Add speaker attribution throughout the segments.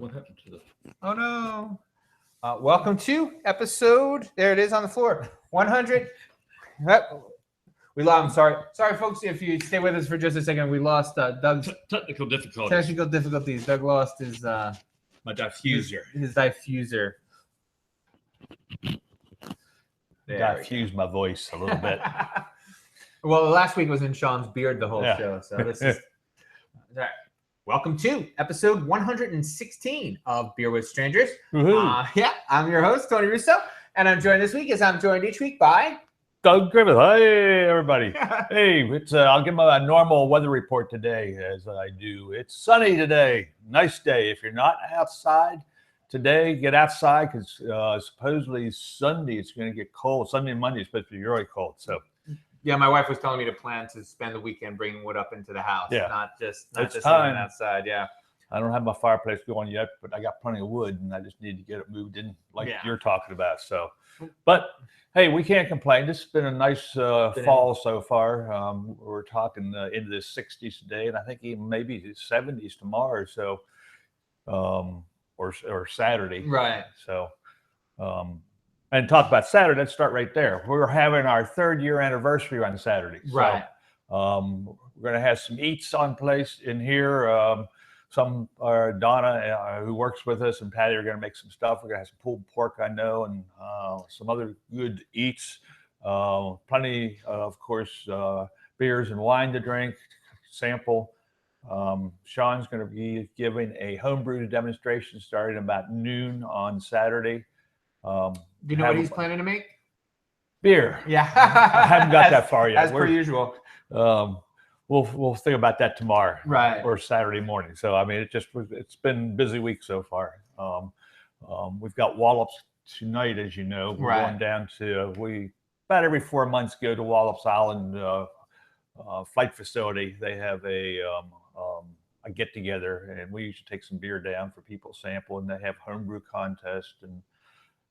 Speaker 1: What happened to the?
Speaker 2: Oh no! Welcome to episode. There it is on the floor. 100. I'm sorry, folks. If you stay with us for just a second, we lost Doug's
Speaker 1: Technical difficulties.
Speaker 2: technical difficulties. Doug lost his
Speaker 1: My diffuser.
Speaker 2: His diffuser.
Speaker 3: Diffuse my voice a little bit.
Speaker 2: Well, last week was in Sean's beard the whole
Speaker 3: Yeah.
Speaker 2: show, so this is. All right. Welcome to episode 116 of Beer with Strangers.
Speaker 3: Woohoo.
Speaker 2: I'm your host, Tony Russo, and I'm joined this week as I'm joined each week by
Speaker 3: Doug Griffith. Hey, everybody. Hey, it's I'll give my normal weather report today, as I do. It's sunny today. Nice day. If you're not outside today, get outside because supposedly Sunday it's going to get cold. Sunday and Monday is supposed to be really cold. So.
Speaker 2: Yeah, my wife was telling me to plan to spend the weekend bringing wood up into the house,
Speaker 3: Yeah.
Speaker 2: not just
Speaker 3: It's
Speaker 2: sitting
Speaker 3: time.
Speaker 2: outside. Yeah,
Speaker 3: I don't have my fireplace going yet, but I got plenty of wood, and I just need to get it moved in like
Speaker 2: Yeah.
Speaker 3: you're talking about. So, but hey, we can't complain. This has been a nice fall so far. We're talking into the 60s today, and I think even maybe the 70s tomorrow. So, or Saturday.
Speaker 2: right.
Speaker 3: So, and talk about Saturday. Let's start right there. We're having our 3rd-year anniversary on Saturday. So,
Speaker 2: Right.
Speaker 3: we're going to have some eats on place in here. Some Donna, who works with us, and Patty are going to make some stuff. We're going to have some pulled pork, I know, and some other good eats. Plenty, of course, beers and wine to drink, sample. Sean's going to be giving a homebrew demonstration starting about noon on Saturday.
Speaker 2: Do you know what he's planning to make?
Speaker 3: Beer.
Speaker 2: Yeah,
Speaker 3: I haven't got that far yet.
Speaker 2: As per usual.
Speaker 3: We'll think about that tomorrow,
Speaker 2: Right.
Speaker 3: or Saturday morning. So I mean, it's been a busy week so far. We've got Wallops tonight, as you know. We're
Speaker 2: Right.
Speaker 3: going down to about every 4 months go to Wallops Island flight facility. They have a get together, and we usually take some beer down for people to sample, and they have homebrew contest. And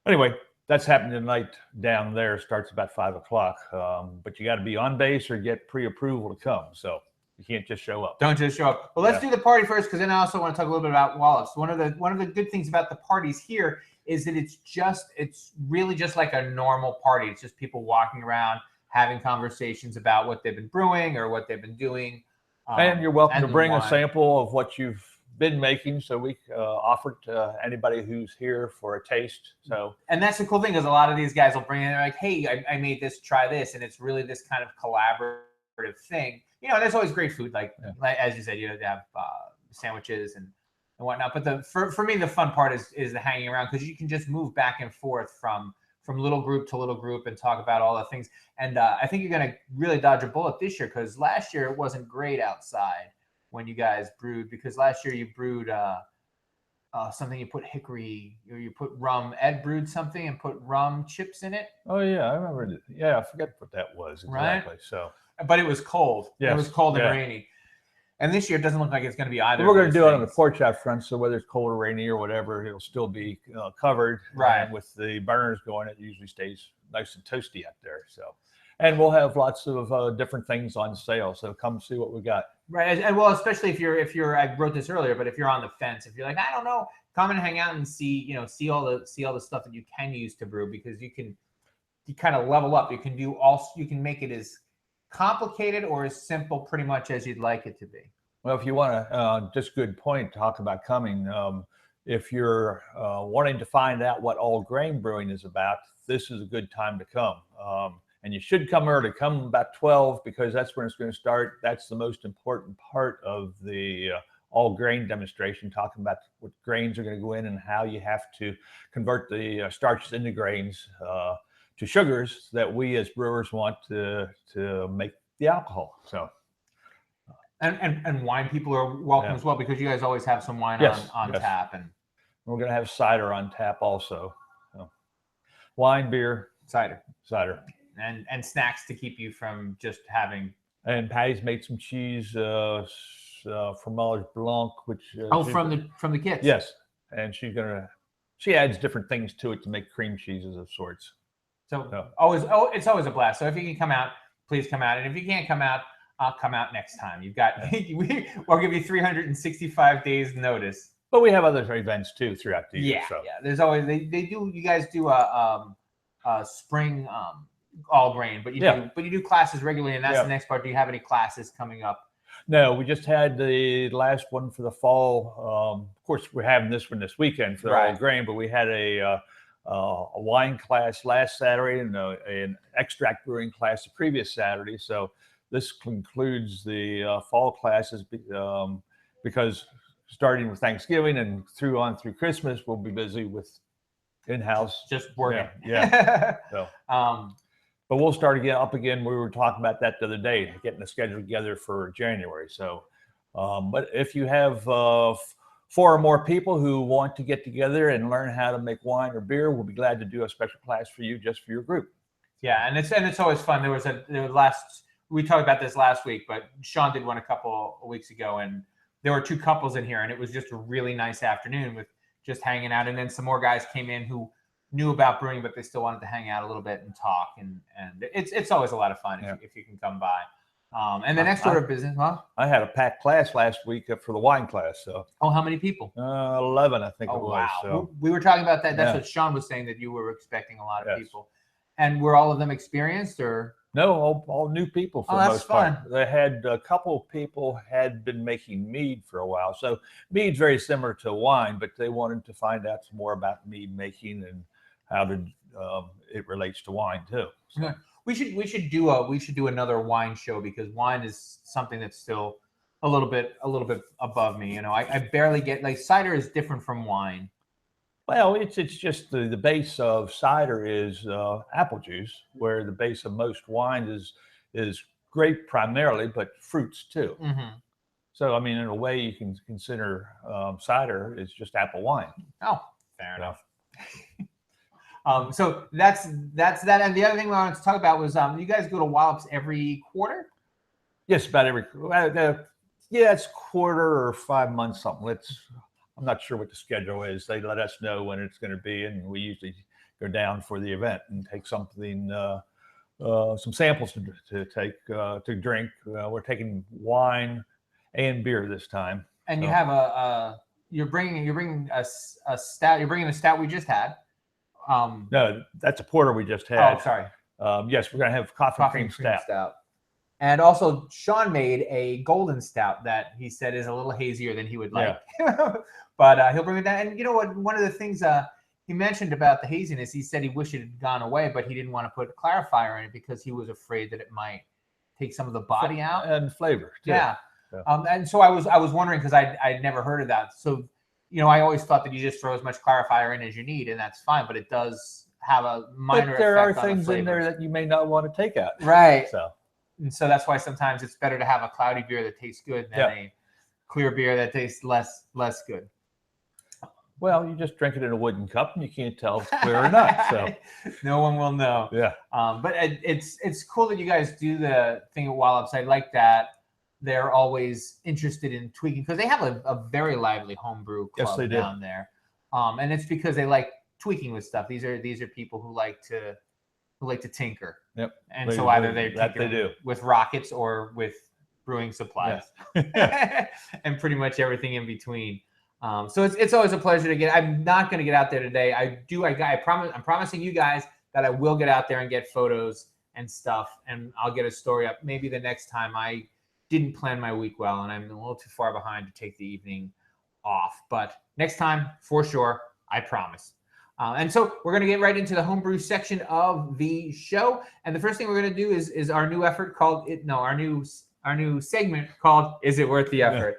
Speaker 3: anyway, that's happening tonight down there. Starts about 5 o'clock. But you got to be on base or get pre-approval to come. So you can't just show up.
Speaker 2: Don't just show up. Well, let's do the party first, because then I also want to talk a little bit about Wallops. One of the good things about the parties here is that it's really just like a normal party. It's just people walking around having conversations about what they've been brewing or what they've been doing.
Speaker 3: And you're welcome
Speaker 2: and
Speaker 3: to
Speaker 2: the
Speaker 3: bring a
Speaker 2: wine.
Speaker 3: sample of what you've been making. So we offer to anybody who's here for a taste. So
Speaker 2: And that's the cool thing, is a lot of these guys will bring in, they're like, hey, I made this, try this. And it's really this kind of collaborative thing. You know, there's always great food. Like as you said, you have sandwiches and whatnot. But for me, the fun part is the hanging around, because you can just move back and forth from little group to little group and talk about all the things. And I think you're going to really dodge a bullet this year, because last year it wasn't great outside when you guys brewed, because last year you brewed something, you put hickory, or you put rum. Ed brewed something and put rum chips in it.
Speaker 3: oh yeah, I remember it. Yeah, I forget what that was exactly. So
Speaker 2: But it was cold.
Speaker 3: Yes,
Speaker 2: It was cold and
Speaker 3: yeah.
Speaker 2: rainy. And this year it doesn't look like it's going to be either.
Speaker 3: we're going
Speaker 2: of
Speaker 3: to
Speaker 2: those
Speaker 3: do it on the
Speaker 2: things.
Speaker 3: porch out front. So whether it's cold or rainy or whatever, it'll still be covered.
Speaker 2: Right.
Speaker 3: And with the burners going, it usually stays nice and toasty out there. So, and we'll have lots of different things on sale. So come see what we got.
Speaker 2: Right. And well, especially if you're I wrote this earlier, but if you're on the fence, if you're like, I don't know, come and hang out and see all the stuff that you can use to brew, because you kind of level up. You can make it as complicated or as simple pretty much as you'd like it to be.
Speaker 3: Well, if you want to, just good point, talk about coming. If you're wanting to find out what all grain brewing is about, this is a good time to come. And you should come early. Come about 12, because that's when it's going to start. That's the most important part of the all grain demonstration, talking about what grains are going to go in and how you have to convert the starches into grains to sugars that we as brewers want to make the alcohol. So.
Speaker 2: And wine people are welcome as well, because you guys always have some wine on tap, and
Speaker 3: we're going to have cider on tap also. So, wine, beer,
Speaker 2: cider,
Speaker 3: and
Speaker 2: snacks to keep you from just having.
Speaker 3: And Patty's made some cheese, fromage blanc, which
Speaker 2: from the kits.
Speaker 3: Yes, and she adds different things to it to make cream cheeses of sorts.
Speaker 2: So it's always a blast. So if you can come out, please come out, and if you can't come out, I'll come out next time. You've got, I'll give you 365 days notice.
Speaker 3: But we have other events too throughout the year.
Speaker 2: Yeah,
Speaker 3: So.
Speaker 2: yeah. There's always they do. You guys do a spring all grain, but you do classes regularly, and that's the next part. Do you have any classes coming up?
Speaker 3: No, we just had the last one for the fall. Of course, we're having this one this weekend for the all grain, but we had a wine class last Saturday and an extract brewing class the previous Saturday. So this concludes the fall classes because starting with Thanksgiving and through Christmas, we'll be busy with in-house.
Speaker 2: Just working.
Speaker 3: Yeah. So, but we'll start up again. We were talking about that the other day, getting the schedule together for January. So, but if you have 4 or more people who want to get together and learn how to make wine or beer, we'll be glad to do a special class for you, just for your group.
Speaker 2: Yeah, and it's always fun. We talked about this last week, but Sean did one a couple of weeks ago, and there were 2 couples in here, and it was just a really nice afternoon with just hanging out. And then some more guys came in who knew about brewing, but they still wanted to hang out a little bit and talk. And it's always a lot of fun if you can come by. And the next order of business, I
Speaker 3: had a packed class last week for the wine class. So
Speaker 2: how many people?
Speaker 3: 11, I think it was.
Speaker 2: Wow.
Speaker 3: So.
Speaker 2: We were talking about that. That's what Sean was saying, that you were expecting a lot of people. And were all of them experienced or?
Speaker 3: No, all new people for the most
Speaker 2: fun.
Speaker 3: part. They had a couple of people had been making mead for a while. So mead's very similar to wine, but they wanted to find out some more about mead making and how it relates to wine too. So.
Speaker 2: Yeah. We should do another wine show, because wine is something that's still a little bit above me. I barely get, like, cider is different from wine.
Speaker 3: Well, it's just the base of cider is apple juice, where the base of most wine is grape primarily, but fruits too.
Speaker 2: Mm-hmm.
Speaker 3: So, I mean, in a way, you can consider cider is just apple wine.
Speaker 2: Oh, fair enough. So that's that. And the other thing we wanted to talk about was you guys go to Wallops every quarter?
Speaker 3: Yes, about every. It's quarter or 5 months, something. I'm not sure what the schedule is. They let us know when it's going to be, and we usually go down for the event and take something, some samples to take to drink. We're taking wine and beer this time.
Speaker 2: And you have you're bringing a stout. You're bringing the stout we just had.
Speaker 3: No, that's a porter we just had.
Speaker 2: Oh, sorry.
Speaker 3: Yes, we're going to have coffee cream stout.
Speaker 2: And also, Sean made a golden stout that he said is a little hazier than he would like. Yeah. But he'll bring it down. And you know what? One of the things he mentioned about the haziness, he said he wished it had gone away, but he didn't want to put a clarifier in it because he was afraid that it might take some of the body out.
Speaker 3: And flavor, too.
Speaker 2: Yeah. And so I was wondering, because I'd never heard of that. So, I always thought that you just throw as much clarifier in as you need, and that's fine. But it does have a minor effect on the flavor.
Speaker 3: But there are things in there that you may not want to take out.
Speaker 2: Right. And so that's why sometimes it's better to have a cloudy beer that tastes good than a clear beer that tastes less good.
Speaker 3: Well, you just drink it in a wooden cup and you can't tell if it's clear or not. So
Speaker 2: no one will know.
Speaker 3: Yeah.
Speaker 2: But it's cool that you guys do the thing at Wallops. I like that they're always interested in tweaking, because they have a very lively homebrew club down there. And it's because they like tweaking with stuff. These are people who like to tinker.
Speaker 3: Yep.
Speaker 2: And so either they
Speaker 3: do
Speaker 2: with rockets or with brewing supplies.
Speaker 3: Yeah.
Speaker 2: And pretty much everything in between. So it's always a pleasure to get. I'm not going to get out there today. I'm promising you guys that I will get out there and get photos and stuff, and I'll get a story up. Maybe the next time. I didn't plan my week well, and I'm a little too far behind to take the evening off. But next time, for sure, I promise. And so we're going to get right into the homebrew section of the show. And the first thing we're going to do is our new effort called our new segment called "Is It Worth the Effort?"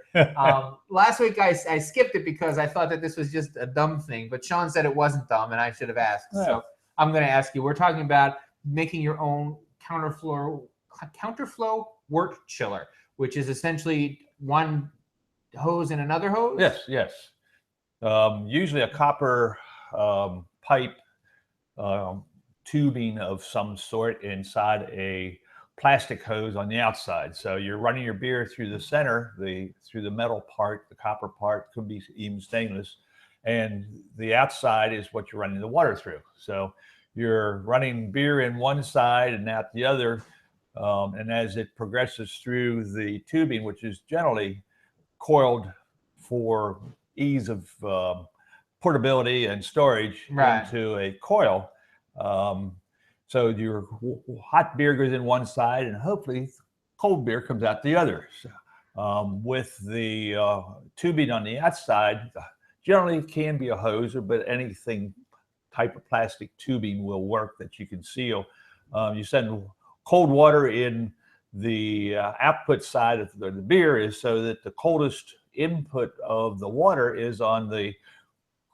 Speaker 2: Last week I skipped it because I thought that this was just a dumb thing, but Sean said it wasn't dumb, and I should have asked. Yeah. So I'm going to ask you. We're talking about making your own counterflow wort chiller, which is essentially one hose and another hose.
Speaker 3: Yes. Usually a copper pipe tubing of some sort inside a plastic hose on the outside. So you're running your beer through the center, through the metal part, the copper part, could be even stainless, and the outside is what you're running the water through. So you're running beer in one side and out the other, and as it progresses through the tubing, which is generally coiled for ease of portability and storage
Speaker 2: Right.
Speaker 3: into a coil. So your hot beer goes in one side, and hopefully cold beer comes out the other. With the tubing on the outside, generally it can be a hose, but anything type of plastic tubing will work that you can seal. You send cold water in the output side of the beer is so that the coldest input of the water is on the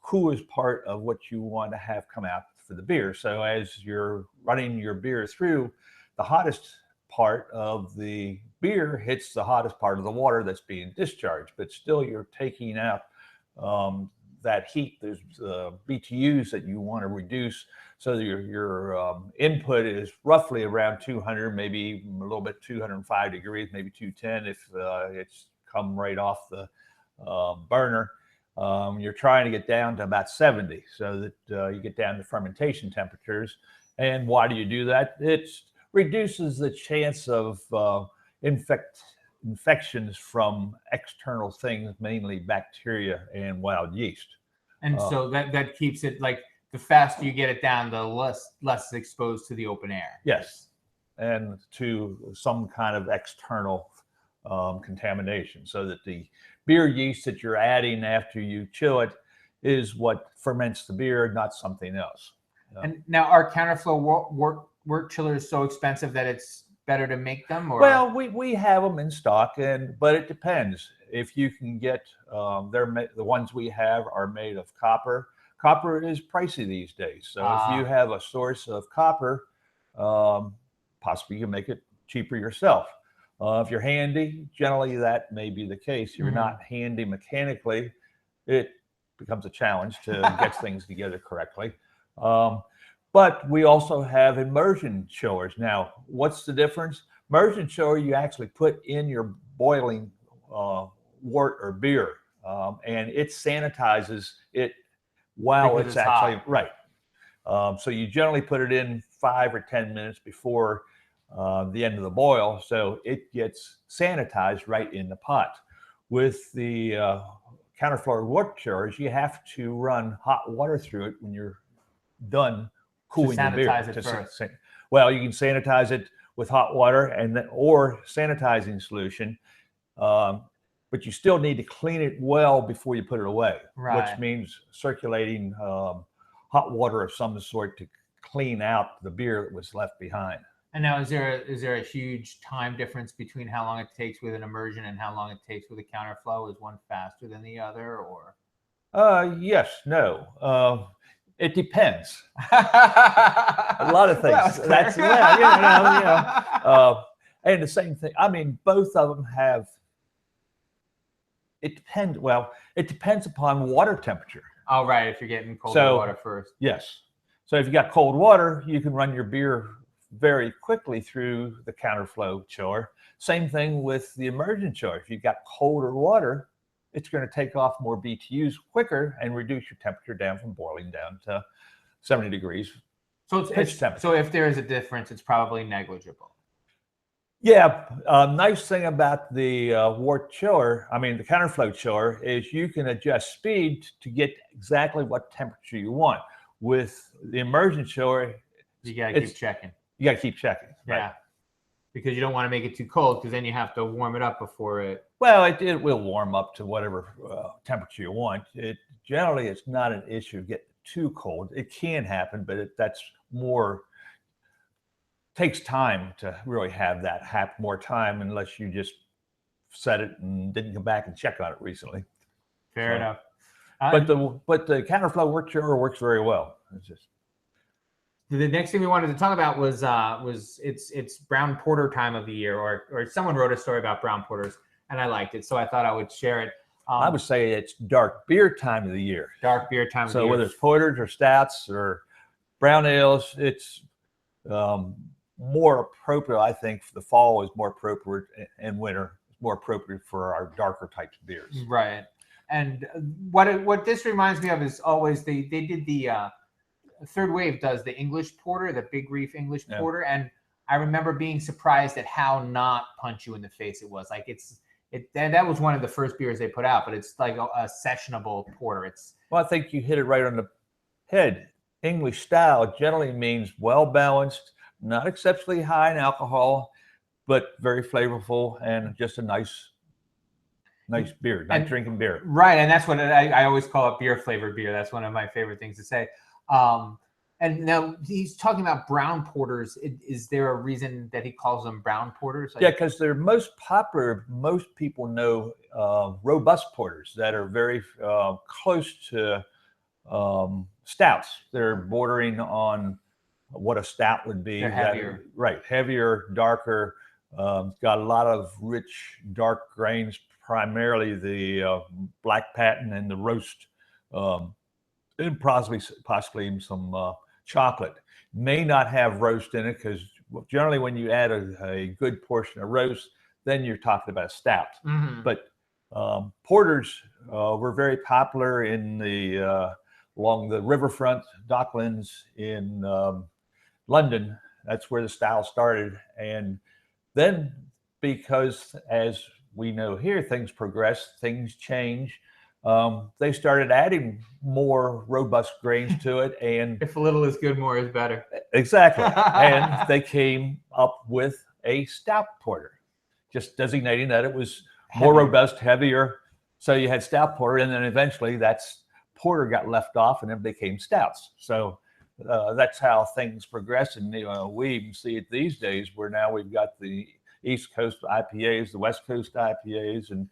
Speaker 3: coolest part of what you want to have come out for the beer. So as you're running your beer through, the hottest part of the beer hits the hottest part of the water that's being discharged, but still you're taking out that heat. There's BTUs that you want to reduce, so that your input is roughly around 200, maybe a little bit 205 degrees, maybe 210 if it's come right off the burner. You're trying to get down to about 70 so that you get down to fermentation temperatures. And why do you do that? It reduces the chance of infections from external things, mainly bacteria and wild yeast.
Speaker 2: And so that keeps it, like, the faster you get it down, the less exposed to the open air.
Speaker 3: Yes, and to some kind of external contamination, so that the beer yeast that you're adding after you chill it is what ferments the beer, not something else.
Speaker 2: And now, are counterflow wort chillers so expensive that it's better to make them? Or?
Speaker 3: Well, we have them in stock, but it depends. If you can get, the ones we have are made of copper. Copper is pricey these days. So if you have a source of copper, possibly you can make it cheaper yourself. If you're handy, generally that may be the case. If you're not handy mechanically, it becomes a challenge to get things together correctly. But we also have immersion chillers. Now, what's the difference? Immersion chiller, you actually put in your boiling wort or beer, and it sanitizes it while
Speaker 2: Because
Speaker 3: it's
Speaker 2: it's
Speaker 3: actually
Speaker 2: hot.
Speaker 3: right. So you generally put it in 5 or 10 minutes before the end of the boil, so it gets sanitized right in the pot. With the counterflow wort chillers, you have to run hot water through it when you're done cooling the beer.
Speaker 2: Sanitize it first.
Speaker 3: Well, you can sanitize it with hot water or sanitizing solution, but you still need to clean it well before you put it away,
Speaker 2: Right.
Speaker 3: which means circulating hot water of some sort to clean out the beer that was left behind.
Speaker 2: And now, is there a huge time difference between how long it takes with an immersion and how long it takes with a counterflow? Is one faster than the other, or?
Speaker 3: Yes, no. It depends. A lot of things. And the same thing. I mean, both of them have. It depends. Well, it depends upon water temperature.
Speaker 2: Oh, right. If you're getting colder water first.
Speaker 3: Yes. So if you got cold water, you can run your beer very quickly through the counterflow chiller. Same thing with the immersion chiller. If you've got colder water, it's going to take off more BTUs quicker and reduce your temperature down from boiling down to 70 degrees.
Speaker 2: So so if there is a difference, it's probably negligible.
Speaker 3: Yeah. Nice thing about the wort chiller, the counterflow chiller, is you can adjust speed to get exactly what temperature you want. With the immersion chiller,
Speaker 2: you got to keep checking.
Speaker 3: You got to keep checking.
Speaker 2: Yeah. Right? Because you don't want to make it too cold, because then you have to warm it up before it.
Speaker 3: Well, it will warm up to whatever temperature you want. Generally, it's not an issue to get too cold. It can happen, but that's more, takes time to really have that happen, more time, unless you just set it and didn't come back and check on it recently.
Speaker 2: Fair enough.
Speaker 3: But the counterflow wort chiller works very well. It's just.
Speaker 2: The next thing we wanted to talk about was it's brown porter time of the year, or someone wrote a story about brown porters, and I liked it, so I thought I would share it.
Speaker 3: I would say it's dark beer time of the year.
Speaker 2: Dark beer time of the year.
Speaker 3: So whether it's porters or stouts or brown ales, it's more appropriate, I think, for the fall is more appropriate, and winter is more appropriate for our darker types of beers.
Speaker 2: Right. And what this reminds me of is always they did the Third Wave does the English porter, the Big Reef English porter, and I remember being surprised at how not punch you in the face it was. Like it's And that was one of the first beers they put out, but it's like a sessionable porter.
Speaker 3: Well, I think you hit it right on the head. English style generally means well-balanced, not exceptionally high in alcohol, but very flavorful and just a nice beer, drinking beer.
Speaker 2: Right, and that's what I always call it, beer flavored beer. That's one of my favorite things to say. And now he's talking about brown porters. Is there a reason that he calls them brown porters?
Speaker 3: Yeah, because they're most popular. Most people know robust porters that are very close to stouts. They're bordering on what a stout would be.
Speaker 2: They're heavier.
Speaker 3: Right, heavier, darker. Got a lot of rich, dark grains, primarily the black patent and the roast, and possibly even some chocolate. May not have roast in it because generally when you add a good portion of roast, then you're talking about a stout.
Speaker 2: Mm-hmm.
Speaker 3: But porters were very popular in along the riverfront, Docklands in London. That's where the style started. And then, because as we know here, things progress, things change. They started adding more robust grains to it, and
Speaker 2: if a little is good, more is better.
Speaker 3: Exactly. And they came up with a stout porter, just designating that it was more robust, heavier. So you had stout porter, and then eventually that's porter got left off, and it became stouts. So that's how things progress, and we even see it these days, where now we've got the East Coast IPAs, the West Coast IPAs, and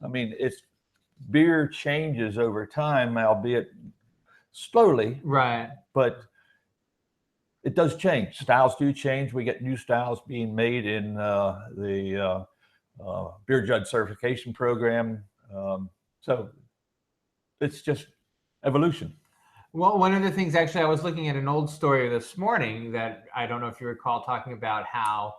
Speaker 3: I mean beer changes over time, albeit slowly.
Speaker 2: Right.
Speaker 3: But it does change. Styles do change. We get new styles being made in the beer judge certification program. So it's just evolution.
Speaker 2: Well, one of the things, actually, I was looking at an old story this morning that I don't know if you recall, talking about how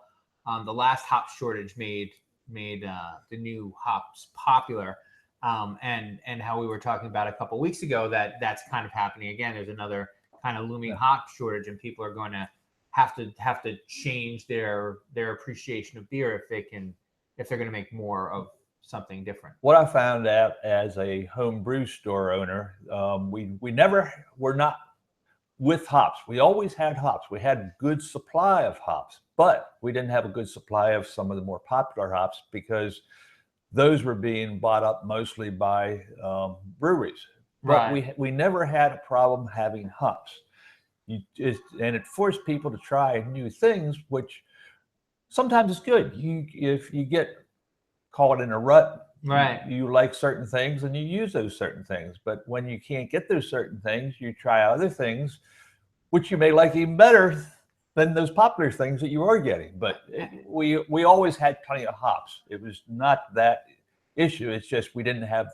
Speaker 2: the last hop shortage made the new hops popular. And how we were talking about a couple of weeks ago that's kind of happening again. There's another kind of looming hop shortage, and people are going to have to change their appreciation of beer if they're going to make more of something different.
Speaker 3: What I found out as a home brew store owner, we never were not with hops. We always had hops. We had good supply of hops, but we didn't have a good supply of some of the more popular hops because those were being bought up mostly by breweries. But
Speaker 2: Right.
Speaker 3: we never had a problem having hops. And it forced people to try new things, which sometimes is good. If you get caught in a rut,
Speaker 2: Right.
Speaker 3: you like certain things and you use those certain things. But when you can't get those certain things, you try other things, which you may like even better than those popular things that you are getting. But we always had plenty of hops. It was not that issue. It's just we didn't have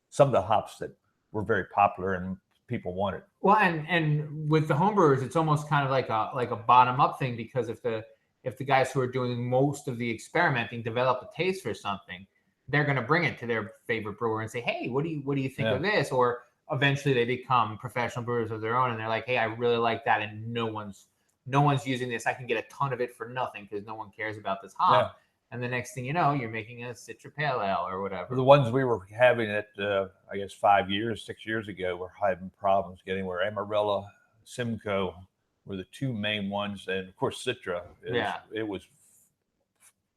Speaker 3: some of the hops that were very popular and people wanted.
Speaker 2: Well, and with the homebrewers, it's almost kind of like a bottom up thing, because if the guys who are doing most of the experimenting develop a taste for something, they're going to bring it to their favorite brewer and say, hey, what do you think of this? Or eventually they become professional brewers of their own, and they're like, hey, I really like that, and no one's using this. I can get a ton of it for nothing because no one cares about this hop.
Speaker 3: Yeah.
Speaker 2: And the next thing you know, you're making a Citra Pale Ale or whatever.
Speaker 3: The ones we were having at, I guess 6 years ago, were having problems getting where Amarillo, Simcoe were the two main ones. And of course, Citra, it was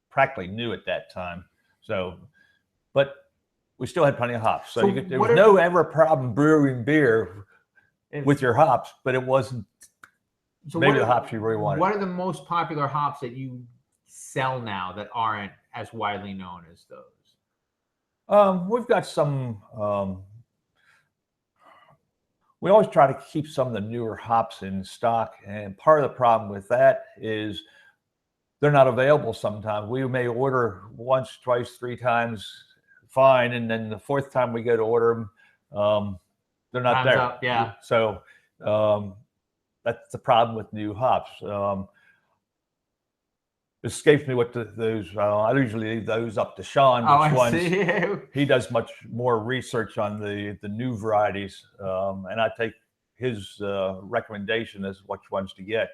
Speaker 3: practically new at that time. So, but we still had plenty of hops. So there was no ever problem brewing beer with your hops, but it wasn't maybe the hops you really wanted.
Speaker 2: What are the most popular hops that you sell now that aren't as widely known as those?
Speaker 3: We've got some. We always try to keep some of the newer hops in stock, and part of the problem with that is they're not available sometimes. We may order once, twice, 3 times, fine, and then the 4th time we go to order them, they're not
Speaker 2: Time's
Speaker 3: there.
Speaker 2: up, yeah.
Speaker 3: So that's the problem with new hops. Escapes me what those. I usually leave those up to Sean. He does much more research on the new varieties, and I take his recommendation as which ones to get.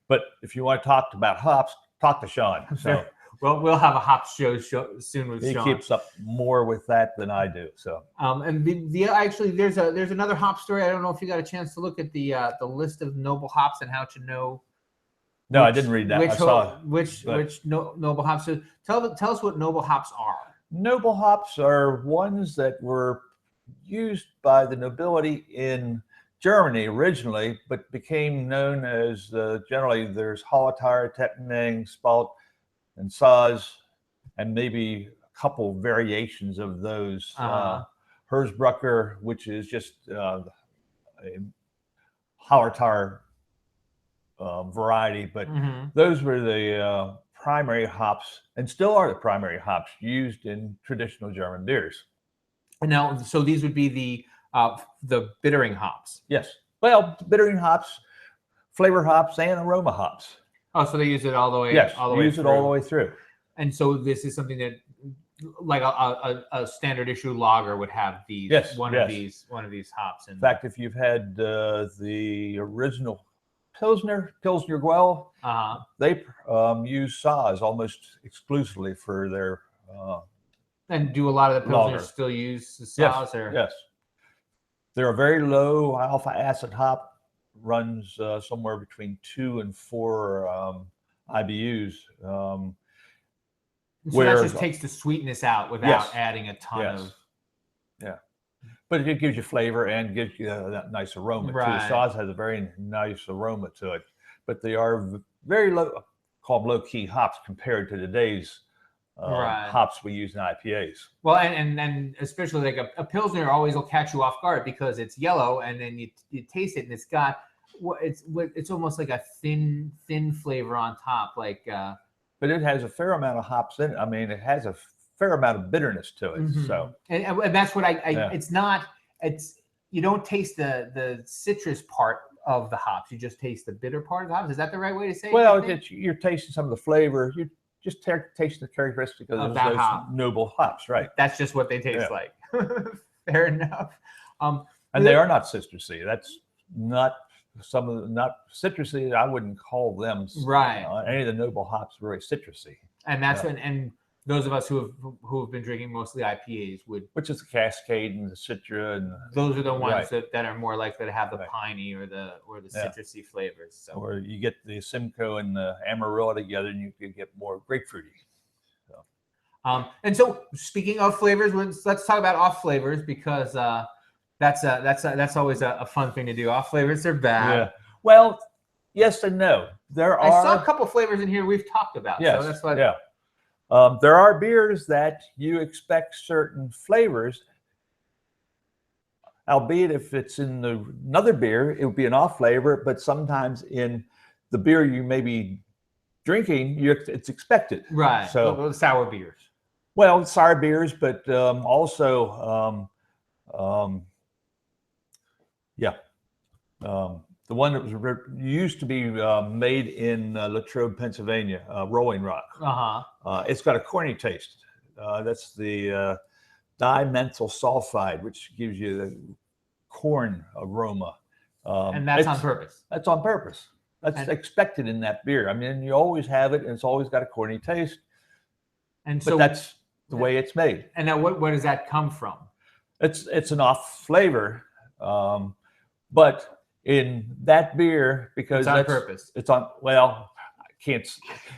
Speaker 3: But if you want to talk about hops, talk to Sean. So
Speaker 2: Well, we'll have a hop show soon with
Speaker 3: He
Speaker 2: Sean.
Speaker 3: keeps up more with that than I do. So,
Speaker 2: and actually, there's another hop story. I don't know if you got a chance to look at the list of noble hops and how to know.
Speaker 3: no, I didn't read that. I saw
Speaker 2: which noble hops. So tell us what noble hops are.
Speaker 3: Noble hops are ones that were used by the nobility in Germany originally, but became known as generally there's Hallertau, Tettnang, Spalt, and Saaz, and maybe a couple variations of those. Herzbrucker, which is just a Hallertau variety, but those were the primary hops, and still are the primary hops used in traditional German beers.
Speaker 2: And now, so these would be the bittering hops.
Speaker 3: Yes. Well, bittering hops, flavor hops, and aroma hops.
Speaker 2: Oh, so they use it all the way.
Speaker 3: Yes,
Speaker 2: all the way
Speaker 3: use it all the way through.
Speaker 2: And so this is something that, like a standard issue lager would have these.
Speaker 3: Yes,
Speaker 2: one of these hops.
Speaker 3: In fact, if you've had the original Pilsner Guel, they use Saaz almost exclusively for their.
Speaker 2: And do a lot of the Pilsners
Speaker 3: lager
Speaker 2: still use the Saaz?
Speaker 3: Yes, yes. They're a very low alpha acid hop, runs somewhere between 2 and 4 IBUs.
Speaker 2: So that just takes the sweetness out without adding a ton of.
Speaker 3: Yeah, but it gives you flavor and gives you that nice aroma too. Saaz has a very nice aroma to it, but they are very low, called low key hops compared to today's hops we use in IPAs.
Speaker 2: Well, and especially like a Pilsner always will catch you off guard because it's yellow, and then you taste it and it's got it's almost like a thin flavor on top, like.
Speaker 3: But it has a fair amount of hops in it. I mean, it has a fair amount of bitterness to it. So,
Speaker 2: and that's what it's not. It's you don't taste the citrus part of the hops. You just taste the bitter part of the hops. Is that the right way to say it?
Speaker 3: Well, you're tasting some of the flavor. You just taste the characteristic of those noble hops, right?
Speaker 2: That's just what they taste like. Fair enough.
Speaker 3: And they are not citrusy. That's not some of the, not citrusy. I wouldn't call them any of the noble hops very citrusy.
Speaker 2: And that's and those of us who have been drinking mostly IPAs which is
Speaker 3: the Cascade and the Citra, and
Speaker 2: those are the ones that are more likely to have the piney or the citrusy flavors. So.
Speaker 3: Or you get the Simcoe and the Amarillo together, and you get more grapefruity. So.
Speaker 2: And so speaking of flavors, let's talk about off flavors, because that's always a fun thing to do. Off flavors are bad.
Speaker 3: Yeah. Well, yes and no. I
Speaker 2: saw a couple flavors in here we've talked about.
Speaker 3: Yes.
Speaker 2: So that's what.
Speaker 3: Yeah. There are beers that you expect certain flavors, albeit if it's in another beer, it would be an off flavor, but sometimes in the beer you may be drinking, it's expected.
Speaker 2: Right. So sour beers.
Speaker 3: Well, sour beers, but also, the one that was used to be made in Latrobe, Pennsylvania, Rolling Rock. It's got a corny taste. That's the dimethyl sulfide, which gives you the corn aroma.
Speaker 2: And that's on purpose.
Speaker 3: That's on purpose. That's expected in that beer. I mean, you always have it, and it's always got a corny taste. But that's the way it's made.
Speaker 2: And now, where does that come from?
Speaker 3: It's an off flavor, but in that beer, because
Speaker 2: it's on purpose.
Speaker 3: It's on. Well, I can't.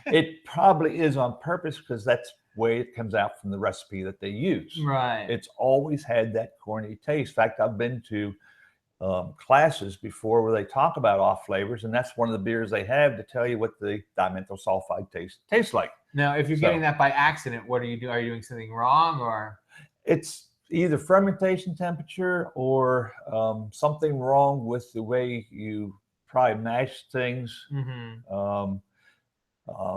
Speaker 3: It probably is on purpose, because that's the way it comes out from the recipe that they use.
Speaker 2: Right.
Speaker 3: It's always had that corny taste. In fact, I've been to classes before where they talk about off flavors, and that's one of the beers they have to tell you what the dimethyl sulfide tastes like.
Speaker 2: Now, if you're getting that by accident, what are you doing? Are you doing something wrong, or?
Speaker 3: It's either fermentation temperature or something wrong with the way you probably mash things.
Speaker 2: But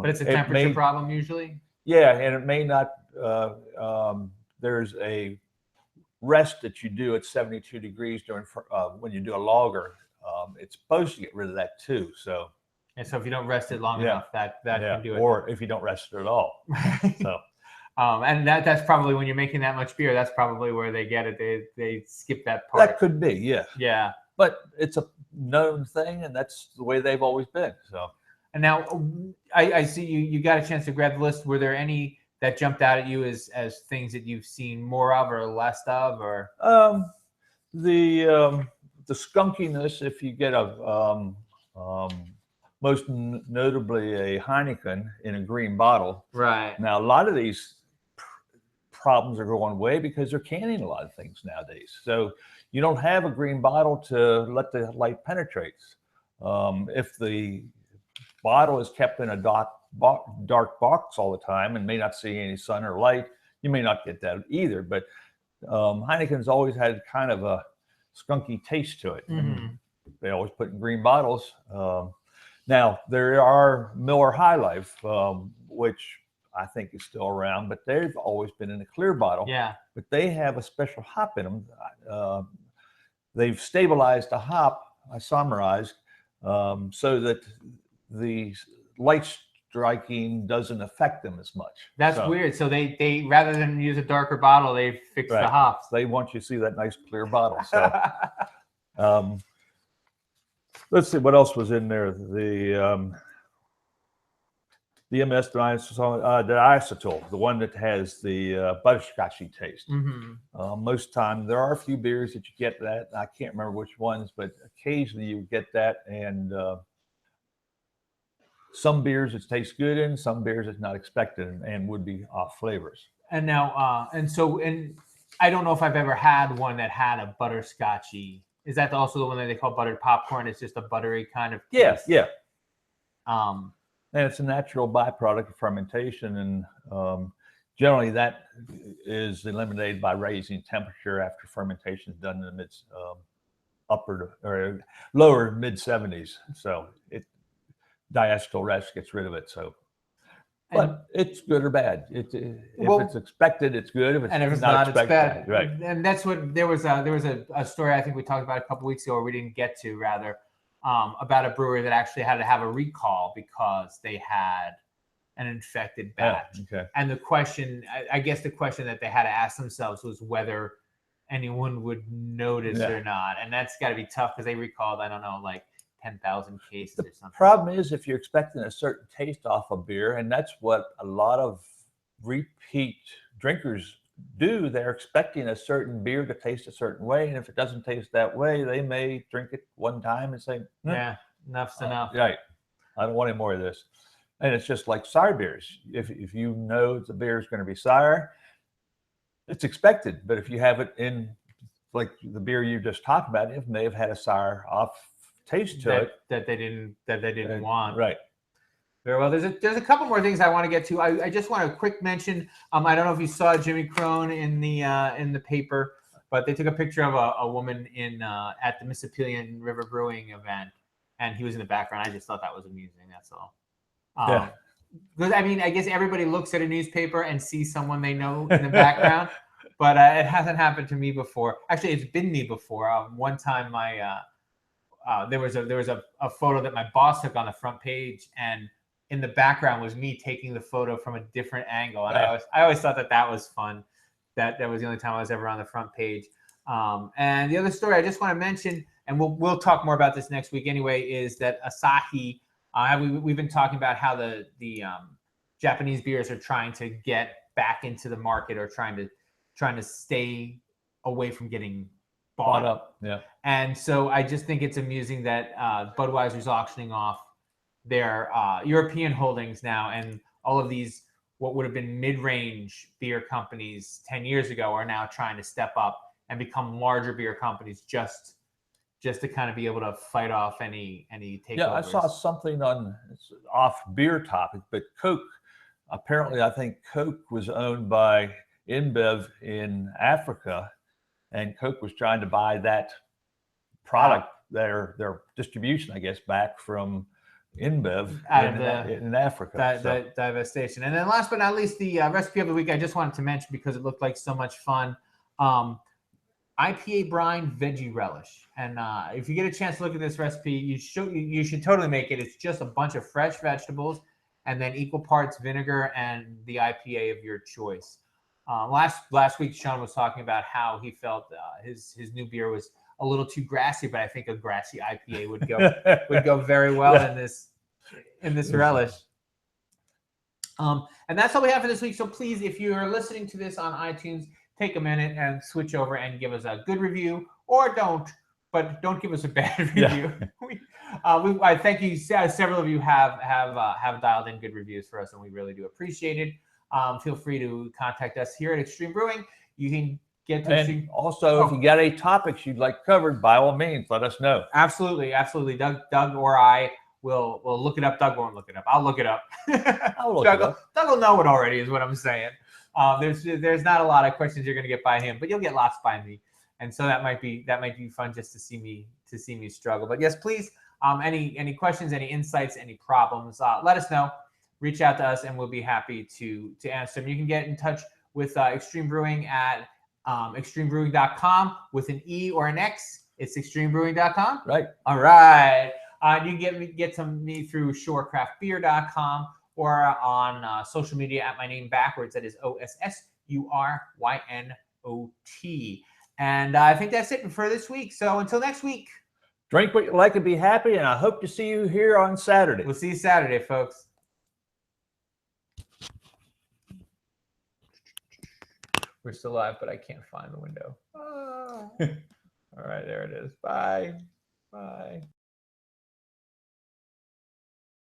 Speaker 2: it's a temperature problem usually?
Speaker 3: Yeah, and it may not, there's a rest that you do at 72 degrees during when you do a lager. It's supposed to get rid of that too. So.
Speaker 2: And so if you don't rest it long enough, that can do it.
Speaker 3: Or if you don't rest it at all. So.
Speaker 2: And that's probably, when you're making that much beer, that's probably where they get it. They skip that part.
Speaker 3: That could be, yeah.
Speaker 2: Yeah.
Speaker 3: But it's a known thing, and that's the way they've always been. So.
Speaker 2: And now I see you got a chance to grab the list. Were there any that jumped out at you as things that you've seen more of or less of, or
Speaker 3: the skunkiness, if you get a most notably a Heineken in a green bottle.
Speaker 2: right?
Speaker 3: Now a lot of these problems are going away because they're canning a lot of things nowadays. So you don't have a green bottle to let the light penetrate. If the bottle is kept in a dark box all the time and may not see any sun or light, you may not get that either. But Heineken's always had kind of a skunky taste to it. And they always put in green bottles. Now there are Miller High Life, which I think is still around, but they've always been in a clear bottle.
Speaker 2: Yeah.
Speaker 3: But they have a special hop in them. They've stabilized the hop, isomerized, so that the light striking doesn't affect them as much.
Speaker 2: That's weird. So they rather than use a darker bottle, they fix the hops.
Speaker 3: They want you to see that nice clear bottle. So let's see what else was in there. The MS diacetyl, the one that has the butterscotchy taste. Most time there are a few beers that you get that. I can't remember which ones, but occasionally you get that. And some beers it tastes good in, some beers it's not expected and would be off flavors.
Speaker 2: And now, and I don't know if I've ever had one that had a butterscotchy. Is that also the one that they call buttered popcorn? It's just a buttery kind of taste?
Speaker 3: Yeah. And it's a natural byproduct of fermentation, and generally that is eliminated by raising temperature after fermentation is done in its upper or lower mid 70s. So diacetyl rest gets rid of it. So, but it's good or bad. If it's expected, it's good. If it's not expected,
Speaker 2: it's bad.
Speaker 3: Right.
Speaker 2: And that's what there was a story I think we talked about a couple weeks ago, or we didn't get to rather. About a brewery that actually had to have a recall because they had an infected batch.
Speaker 3: Okay.
Speaker 2: And the question, I guess the question that they had to ask themselves was whether anyone would notice or not. And that's got to be tough because they recalled, I don't know, like 10,000 cases or something.
Speaker 3: The problem is if you're expecting a certain taste off a beer, and that's what a lot of repeat drinkers do, they're expecting a certain beer to taste a certain way, and if it doesn't taste that way, they may drink it one time and say,
Speaker 2: yeah, enough's enough.
Speaker 3: Right, I don't want any more of this. And it's just like sour beers. If you know the beer is going to be sour, it's expected. But if you have it in, like the beer you just talked about, it may have had a sour off taste to it
Speaker 2: that they didn't want.
Speaker 3: Right.
Speaker 2: Very well. There's a couple more things I want to get to. I just want to quick mention. I don't know if you saw Jimmy Crone in the paper, but they took a picture of a woman at the Mississippian River Brewing event, and he was in the background. I just thought that was amusing. That's all.
Speaker 3: Yeah.
Speaker 2: Because I mean, I guess everybody looks at a newspaper and sees someone they know in the background, but it hasn't happened to me before. Actually, it's been me before. One time, there was a photo that my boss took on the front page, and in the background was me taking the photo from a different angle. And I always thought that was fun. That was the only time I was ever on the front page. And the other story I just want to mention, and we'll talk more about this next week anyway, is that Asahi, we've been talking about how the Japanese beers are trying to get back into the market, or trying to stay away from getting bought up.
Speaker 3: Yeah.
Speaker 2: And so I just think it's amusing that Budweiser's auctioning off their European holdings now, and all of these what would have been mid-range beer companies 10 years ago are now trying to step up and become larger beer companies just to kind of be able to fight off any takeovers.
Speaker 3: Yeah, I saw something it's off beer topic, but Coke, apparently I think Coke was owned by InBev in Africa, and Coke was trying to buy that product, their distribution, I guess, back from InBev in Africa.
Speaker 2: That devastation. And then last but not least, the recipe of the week I just wanted to mention because it looked like so much fun. IPA brine veggie relish. And if you get a chance to look at this recipe, you should totally make it. It's just a bunch of fresh vegetables and then equal parts vinegar and the IPA of your choice. Last week, Sean was talking about how he felt his new beer was a little too grassy, but I think a grassy IPA would go very well in this. relish. And that's all we have for this week. So please, if you are listening to this on iTunes, take a minute and switch over and give us a good review, or don't give us a bad review. I thank you. Several of you have dialed in good reviews for us, and we really do appreciate it. Feel free to contact us here at Extreme Brewing. You can get to
Speaker 3: And also, if you got any topics you'd like covered, by all means, let us know.
Speaker 2: Absolutely. Doug or I will look it up. Doug won't look it up. I'll look it up. Doug will know it already, is what I'm saying. There's not a lot of questions you're going to get by him, but you'll get lots by me, and so that might be fun just to see me struggle. But yes, please, any questions, any insights, any problems, let us know. Reach out to us, and we'll be happy to answer them. You can get in touch with Extreme Brewing at extremebrewing.com with an E or an X. It's extremebrewing.com.
Speaker 3: Right. All
Speaker 2: right. You can get me through shorecraftbeer.com or on social media at my name backwards. That is OSSURYNOT. And I think that's it for this week. So until next week.
Speaker 3: Drink what you like and be happy, and I hope to see you here on Saturday.
Speaker 2: We'll see you Saturday, folks. We're still live, but I can't find the window. All right, there it is. Bye. Bye.